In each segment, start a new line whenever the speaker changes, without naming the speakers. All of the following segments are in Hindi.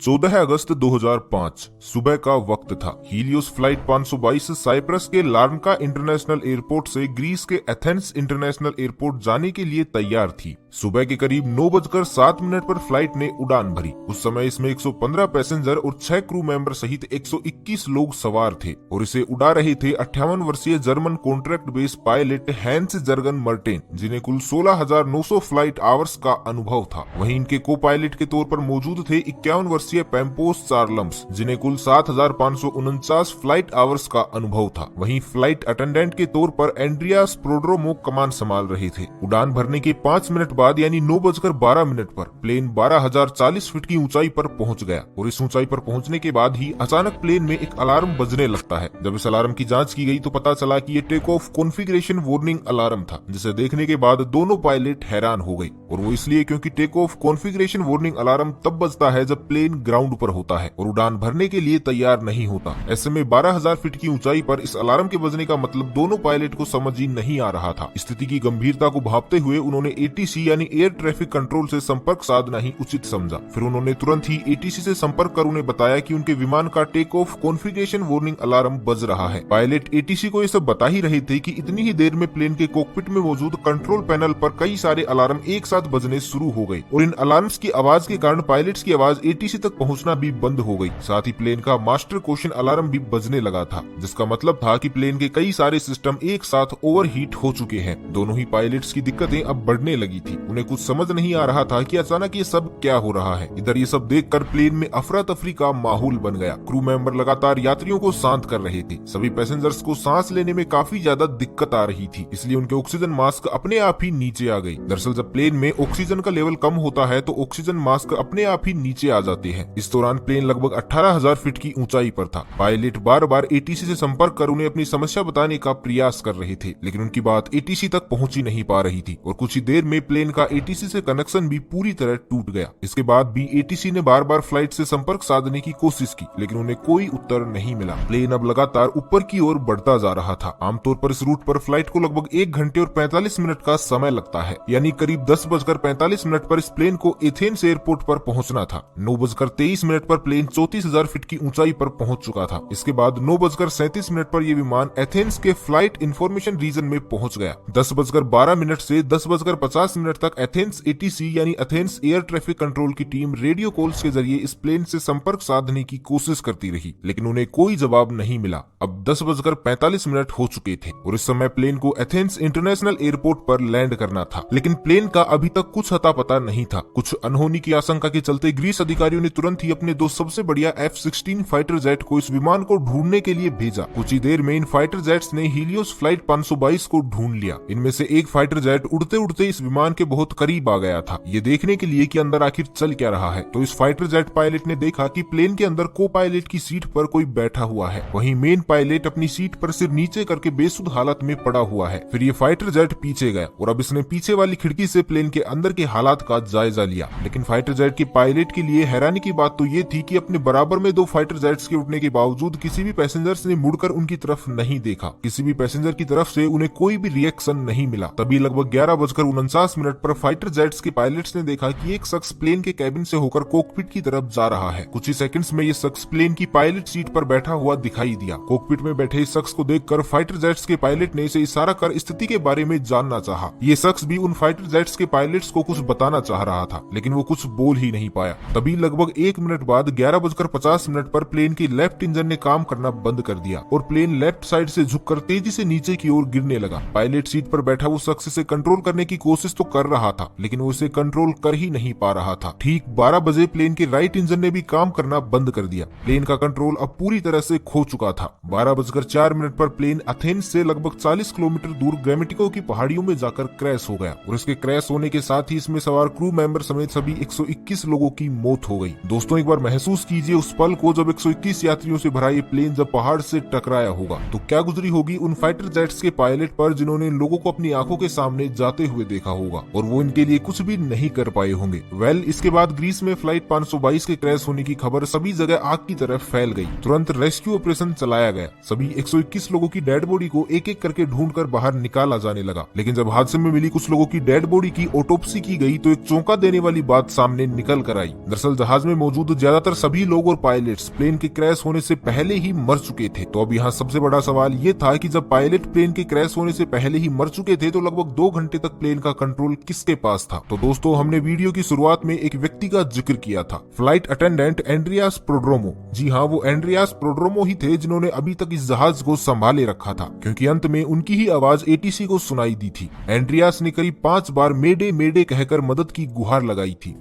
14 अगस्त 2005 सुबह का वक्त था। हीलियोस फ्लाइट 522 साइप्रस के लार्नका इंटरनेशनल एयरपोर्ट से ग्रीस के एथेंस इंटरनेशनल एयरपोर्ट जाने के लिए तैयार थी। सुबह के करीब 9:07 पर फ्लाइट ने उड़ान भरी। उस समय इसमें 115 पैसेंजर और 6 क्रू मेंबर सहित 121 लोग सवार थे और इसे उड़ा रहे थे 58 वर्षीय German contract base pilot Hans Jurgen Merten, जिन्हें कुल 16,900 फ्लाइट आवर्स का अनुभव था। वहीं इनके को पायलट के तौर पर मौजूद थे 51 वर्षीय पैम्पोस चार्लम्स, जिन्हें कुल 7,549 फ्लाइट आवर्स का अनुभव था। वहीं फ्लाइट अटेंडेंट के तौर पर एंड्रियास प्रोड्रोमो कमान संभाल रहे थे। उड़ान भरने के 5 मिनट बाद यानी 9:12 पर प्लेन 12,040 फीट की ऊंचाई पर पहुंच गया और इस ऊंचाई पर पहुंचने के बाद ही अचानक प्लेन में एक अलार्म बजने लगता है। जब इस अलार्म की जांच की गई तो पता चला कि ये take off configuration warning alarm था, जिसे देखने के बाद दोनों पायलट हैरान हो गए और वो इसलिए क्योंकि take off configuration warning alarm तब बजता है जब प्लेन ग्राउंड पर होता है और उड़ान भरने के लिए तैयार नहीं होता। ऐसे में 12,000 फीट की ऊंचाई पर इस अलार्म के बजने का मतलब दोनों पायलट को समझ ही नहीं आ रहा था। स्थिति की गंभीरता को भांपते हुए उन्होंने एटीसी यानी एयर ट्रैफिक कंट्रोल से संपर्क साधना ही उचित समझा। फिर उन्होंने तुरंत ही एटीसी से संपर्क कर उन्हें बताया कि उनके विमान का take off configuration warning alarm बज रहा है। पायलट एटीसी को ये सब बता ही रहे थे कि इतनी ही देर में प्लेन के कॉकपिट में मौजूद कंट्रोल पैनल पर कई सारे अलार्म एक साथ बजने शुरू हो गए और इन अलार्म्स की आवाज के कारण पायलट्स की आवाज एटीसी तक पहुंचना भी बंद हो गई। साथ ही प्लेन का मास्टर क्वेश्चन अलार्म भी बजने लगा था, जिसका मतलब था कि प्लेन के कई सारे सिस्टम एक साथ ओवरहीट हो चुके हैं। दोनों ही पायलट्स की दिक्कतें अब बढ़ने लगी थी। उन्हें कुछ समझ नहीं आ रहा था कि अचानक ये सब क्या हो रहा है। इधर ये सब देखकर प्लेन में अफरा तफरी का माहौल बन गया। क्रू मेंबर लगातार यात्रियों को शांत कर रहे थे। सभी पैसेंजर्स को सांस लेने में काफी ज्यादा दिक्कत आ रही थी, इसलिए उनके ऑक्सीजन मास्क अपने आप ही नीचे आ गई। दरअसल जब प्लेन में ऑक्सीजन का लेवल कम होता है तो ऑक्सीजन मास्क अपने आप ही नीचे आ जाते हैं। इस दौरान प्लेन लगभग 18,000 फीट की ऊंचाई पर था। पायलट बार बार एटीसी से संपर्क कर उन्हें अपनी समस्या बताने का प्रयास कर रहे थे, लेकिन उनकी बात एटीसी तक पहुंच ही नहीं पा रही थी और कुछ ही देर में प्लेन का एटीसी से कनेक्शन भी पूरी तरह टूट गया। इसके बाद भी एटीसी ने बार बार फ्लाइट से संपर्क साधने की कोशिश की, लेकिन उन्हें कोई उत्तर नहीं मिला। प्लेन अब लगातार ऊपर की ओर बढ़ता जा रहा था। आमतौर पर इस रूट पर फ्लाइट को लगभग 1 घंटे और 45 मिनट का समय लगता है, यानी करीब 10:45 पर इस प्लेन को एथेंस एयरपोर्ट पर पहुंचना था। 9:23 पर प्लेन 34,000 फीट की ऊंचाई पर पहुंच चुका था। इसके बाद 9:37 पर यह विमान एथेंस के फ्लाइट इंफॉर्मेशन रीजन में पहुंच गया। 10:12 से 10:50 तक एथेंस एटीसी यानी एथेंस एयर ट्रैफिक कंट्रोल की टीम रेडियो कॉल्स के जरिए इस प्लेन से संपर्क साधने की कोशिश करती रही, लेकिन उन्हें कोई जवाब नहीं मिला। अब 10:45 हो चुके थे और इस समय प्लेन को एथेंस इंटरनेशनल एयरपोर्ट पर लैंड करना था, लेकिन प्लेन का अभी तक कुछ अता पता नहीं था। कुछ अनहोनी की आशंका के चलते ग्रीस अधिकारियों ने तुरंत ही अपने 2 सबसे बढ़िया F-16 फाइटर जेट को इस विमान को ढूंढने के लिए भेजा। कुछ ही देर में इन फाइटर जेट्स ने हीलियोस फ्लाइट 522 को ढूंढ लिया। इनमें से एक फाइटर जेट उड़ते उड़ते इस विमान के बहुत करीब आ गया था, ये देखने के लिए कि अंदर आखिर चल क्या रहा है। तो इस फाइटर जेट पायलट ने देखा कि प्लेन के अंदर को पायलट की सीट पर कोई बैठा हुआ है। वहीं मेन पायलट अपनी सीट पर सिर नीचे करके बेसुध हालत में पड़ा हुआ है। फिर ये फाइटर जेट पीछे गया और अब इसने पीछे वाली खिड़की से प्लेन के अंदर के हालात का जायजा लिया। लेकिन फाइटर जेट के पायलट के लिए हैरानी की बात तो ये थी कि अपने बराबर में 2 फाइटर जेट्स के उठने के बावजूद किसी भी पैसेंजर्स ने मुड़कर उनकी तरफ नहीं देखा। किसी भी पैसेंजर की तरफ से उन्हें कोई भी रिएक्शन नहीं मिला। तभी लगभग 11:49 पर फाइटर जेट्स के पायलट्स ने देखा कि एक शख्स प्लेन के कैबिन से होकर कॉकपिट की तरफ जा रहा है। कुछ ही सेकंड्स में ये शख्स प्लेन की पायलट सीट पर बैठा हुआ दिखाई दिया। कॉकपिट में बैठे इस शख्स को देखकर फाइटर जेट्स के पायलट ने इसे इशारा कर स्थिति के बारे में जानना चाहा। ये शख्स भी उन फाइटर जेट्स के पायलट्स को कुछ बताना चाह रहा था, लेकिन वो कुछ बोल ही नहीं पाया। तभी लगभग 1 मिनट बाद 11:50 पर प्लेन की लेफ्ट इंजन ने काम करना बंद कर दिया और प्लेन लेफ्ट साइड से झुककर तेजी से नीचे की ओर गिरने लगा। पायलट सीट पर बैठा वो शख्स इसे कंट्रोल करने की कोशिश तो कर रहा था, लेकिन वो इसे कंट्रोल कर ही नहीं पा रहा था। ठीक 12 बजे प्लेन के राइट इंजन ने भी काम करना बंद कर दिया। प्लेन का कंट्रोल अब पूरी तरह से खो चुका था। 12:04 पर प्लेन एथेंस से लगभग 40 किलोमीटर दूर ग्रामेटिको की पहाड़ियों में जाकर क्रैश हो गया और इसके क्रैश होने के साथ ही इसमें सवार क्रू मेंबर समेत सभी 121 लोगों की मौत हो गई। दोस्तों, एक बार महसूस कीजिए उस पल को जब 121 यात्रियों से भरा ये प्लेन जब पहाड़ से टकराया होगा तो क्या गुजरी होगी उन फाइटर जेट्स के पायलट पर, जिन्होंने लोगों को अपनी आंखों के सामने जाते हुए देखा होगा और वो इनके लिए कुछ भी नहीं कर पाए होंगे। इसके बाद ग्रीस में फ्लाइट 522 के क्रैश होने की खबर सभी जगह आग की तरह फैल गई। तुरंत रेस्क्यू ऑपरेशन चलाया गया। सभी 121 लोगों की डेड बॉडी को एक एक करके ढूंढकर बाहर निकाला जाने लगा। लेकिन जब हादसे में मिली कुछ लोगों की डेड बॉडी की ऑटोप्सी की गई तो एक चौंका देने वाली बात सामने निकल कर आई। दरअसल जहाज में में मौजूद ज्यादातर सभी लोग और पायलट्स प्लेन के क्रैश होने से पहले ही मर चुके थे। तो अब यहाँ सबसे बड़ा सवाल ये था कि जब पायलट प्लेन के क्रैश होने से पहले ही मर चुके थे तो लगभग 2 घंटे तक प्लेन का कंट्रोल किसके पास था। तो दोस्तों, हमने वीडियो की शुरुआत में एक व्यक्ति का जिक्र किया था, फ्लाइट अटेंडेंट एंड्रियास प्रोड्रोमो। जी हाँ, वो एंड्रियास प्रोड्रोमो ही थे जिन्होंने अभी तक इस जहाज को संभाले रखा था, क्योंकि अंत में उनकी ही आवाज एटीसी को सुनाई दी थी। एंड्रियास ने करीब 5 बार मेडे मेडे कहकर मदद की गुहार लगाई थी।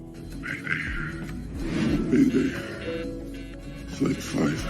Flight 5.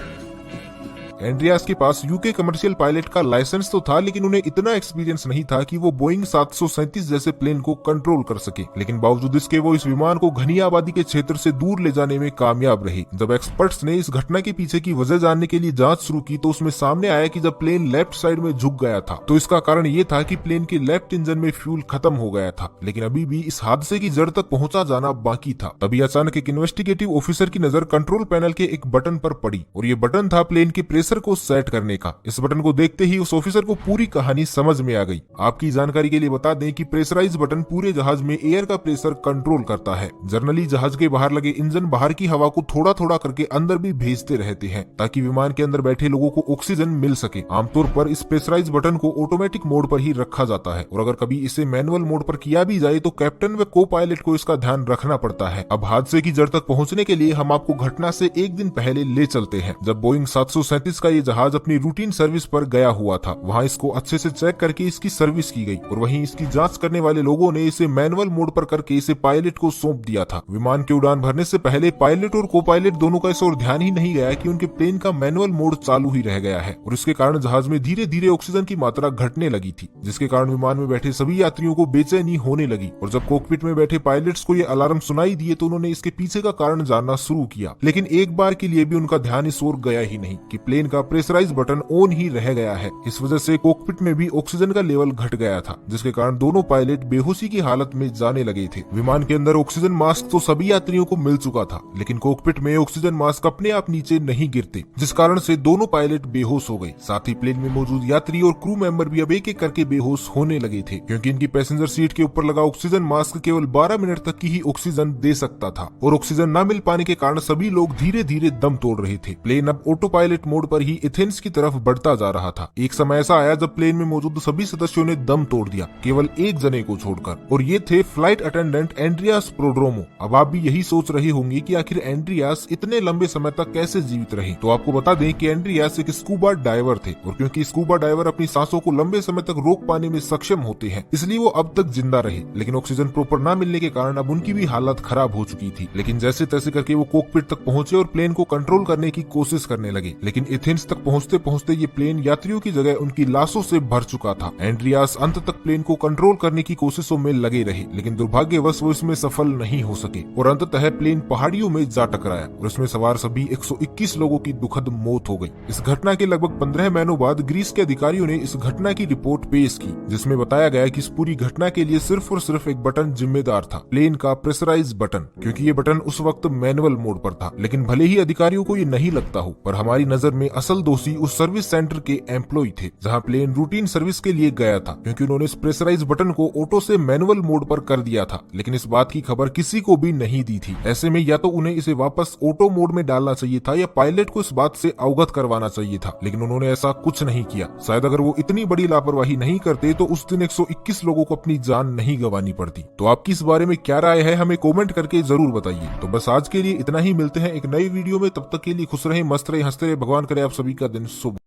एंड्रियास के पास यूके कमर्शियल पायलट का लाइसेंस तो था, लेकिन उन्हें इतना एक्सपीरियंस नहीं था कि वो बोइंग 737 जैसे प्लेन को कंट्रोल कर सके। लेकिन बावजूद इसके वो इस विमान को घनी आबादी के क्षेत्र से दूर ले जाने में कामयाब रहे। जब एक्सपर्ट्स ने इस घटना के पीछे की वजह जानने के लिए जांच शुरू की तो उसमें सामने आया कि जब प्लेन लेफ्ट साइड में झुक गया था तो इसका कारण ये था कि प्लेन के लेफ्ट इंजन में फ्यूल खत्म हो गया था। लेकिन अभी भी इस हादसे की जड़ तक पहुंचा जाना बाकी था। तभी अचानक एक इन्वेस्टिगेटिव ऑफिसर की नजर कंट्रोल पैनल के एक बटन पर पड़ी और ये बटन था प्लेन के प्रेशर को सेट करने का। इस बटन को देखते ही उस ऑफिसर को पूरी कहानी समझ में आ गई। आपकी जानकारी के लिए बता दें कि प्रेशराइज बटन पूरे जहाज में एयर का प्रेशर कंट्रोल करता है। जनरली जहाज के बाहर लगे इंजन बाहर की हवा को थोड़ा थोड़ा करके अंदर भी भेजते रहते हैं ताकि विमान के अंदर बैठे लोगों को ऑक्सीजन मिल सके। आमतौर पर इस प्रेशराइज बटन को ऑटोमेटिक मोड पर ही रखा जाता है और अगर कभी इसे मैनुअल मोड पर किया भी जाए तो कैप्टन व को पायलट को इसका ध्यान रखना पड़ता है। अब हादसे की जड़ तक पहुंचने के लिए हम आपको घटना से एक दिन पहले ले चलते हैं, जब बोइंग 737 का ये जहाज अपनी रूटीन सर्विस पर गया हुआ था। वहां इसको अच्छे से चेक करके इसकी सर्विस की गई और वहीं इसकी जांच करने वाले लोगों ने इसे मैनुअल मोड पर करके इसे पायलट को सौंप दिया था। विमान की उड़ान भरने से पहले पायलट और को पायलट दोनों का इस ओर ध्यान ही नहीं गया कि उनके प्लेन का मैनुअल मोड चालू ही रह गया है और इसके कारण जहाज में धीरे धीरे ऑक्सीजन की मात्रा घटने लगी थी, जिसके कारण विमान में बैठे सभी यात्रियों को बेचैनी होने लगी। और जब कॉकपिट में बैठे पायलट्स को ये अलार्म सुनाई दिए तो उन्होंने इसके पीछे का कारण जानना शुरू किया। लेकिन एक बार के लिए भी उनका ध्यान इस ओर गया ही नहीं कि प्लेन का प्रेशराइज बटन ऑन ही रह गया है। इस वजह से कॉकपिट में भी ऑक्सीजन का लेवल घट गया था, जिसके कारण दोनों पायलट बेहोशी की हालत में जाने लगे थे। विमान के अंदर ऑक्सीजन मास्क तो सभी यात्रियों को मिल चुका था, लेकिन कॉकपिट में ऑक्सीजन मास्क अपने आप नीचे नहीं गिरते, जिस कारण से दोनों पायलट बेहोश हो गए। साथ ही प्लेन में मौजूद यात्री और क्रू मेंबर भी अब एक एक करके बेहोश होने लगे थे, क्योंकि इनकी पैसेंजर सीट के ऊपर लगा ऑक्सीजन मास्क केवल 12 मिनट तक की ही ऑक्सीजन दे सकता था और ऑक्सीजन न मिल पाने के कारण सभी लोग धीरे धीरे दम तोड़ रहे थे। प्लेन अब ऑटो पायलट मोड पर ही एथेंस की तरफ बढ़ता जा रहा था। एक समय ऐसा आया जब प्लेन में मौजूद सभी सदस्यों ने दम तोड़ दिया, केवल एक जने को छोड़कर, और ये थे फ्लाइट अटेंडेंट एंड्रियास प्रोड्रोमो। अब आप भी यही सोच रहे होंगे कि आखिर एंड्रियास इतने लंबे समय तक कैसे जीवित रहे। तो आपको बता दें कि एंड्रियास एक स्कूबा डाइवर थे और क्योंकि स्कूबा डाइवर अपनी सांसों को लंबे समय तक रोक पाने में सक्षम होते हैं, इसलिए वो अब तक जिंदा रहे। लेकिन ऑक्सीजन प्रॉपर न मिलने के कारण अब उनकी भी हालत खराब हो चुकी थी। लेकिन जैसे तैसे करके वो कॉकपिट तक पहुंचे और प्लेन को कंट्रोल करने की कोशिश करने लगे। लेकिन एथेंस तक पहुंचते पहुंचते ये प्लेन यात्रियों की जगह उनकी लाशों से भर चुका था। एंड्रियास अंत तक प्लेन को कंट्रोल करने की कोशिशों में लगे रहे, लेकिन दुर्भाग्यवश वो इसमें सफल नहीं हो सके और अंततः प्लेन पहाड़ियों में जा टकराया और इसमें सवार सभी 121 लोगों की दुखद मौत हो गई। इस घटना के लगभग 15 महीनों बाद ग्रीस के अधिकारियों ने इस घटना की रिपोर्ट पेश की, जिसमें बताया गया कि इस पूरी घटना के लिए सिर्फ और सिर्फ एक बटन जिम्मेदार था, प्लेन का प्रेशराइज बटन, क्योंकि ये बटन उस वक्त मैनुअल मोड पर था। लेकिन भले ही अधिकारियों को ये नहीं लगता हो, पर हमारी नजर में असल दोषी उस सर्विस सेंटर के एम्प्लॉय थे जहां प्लेन रूटीन सर्विस के लिए गया था, क्योंकि उन्होंने इस प्रेशराइज बटन को ऑटो से मैनुअल मोड पर कर दिया था। लेकिन इस बात की खबर किसी को भी नहीं दी थी। ऐसे में या तो उन्हें इसे वापस ऑटो मोड में डालना चाहिए था या पायलट को इस बात से अवगत करवाना चाहिए था, लेकिन उन्होंने ऐसा कुछ नहीं किया। शायद अगर वो इतनी बड़ी लापरवाही नहीं करते तो उस दिन 121 लोगों को अपनी जान नहीं गंवानी पड़ती। तो आपकी इस बारे में क्या राय है, हमें कमेंट करके जरूर बताइए। तो बस आज के लिए इतना ही, मिलते हैं एक नई वीडियो में। तब तक के लिए खुश रहे, मस्त रहे, हंसते रहे। भगवान करे आप सभी का दिन शुभ।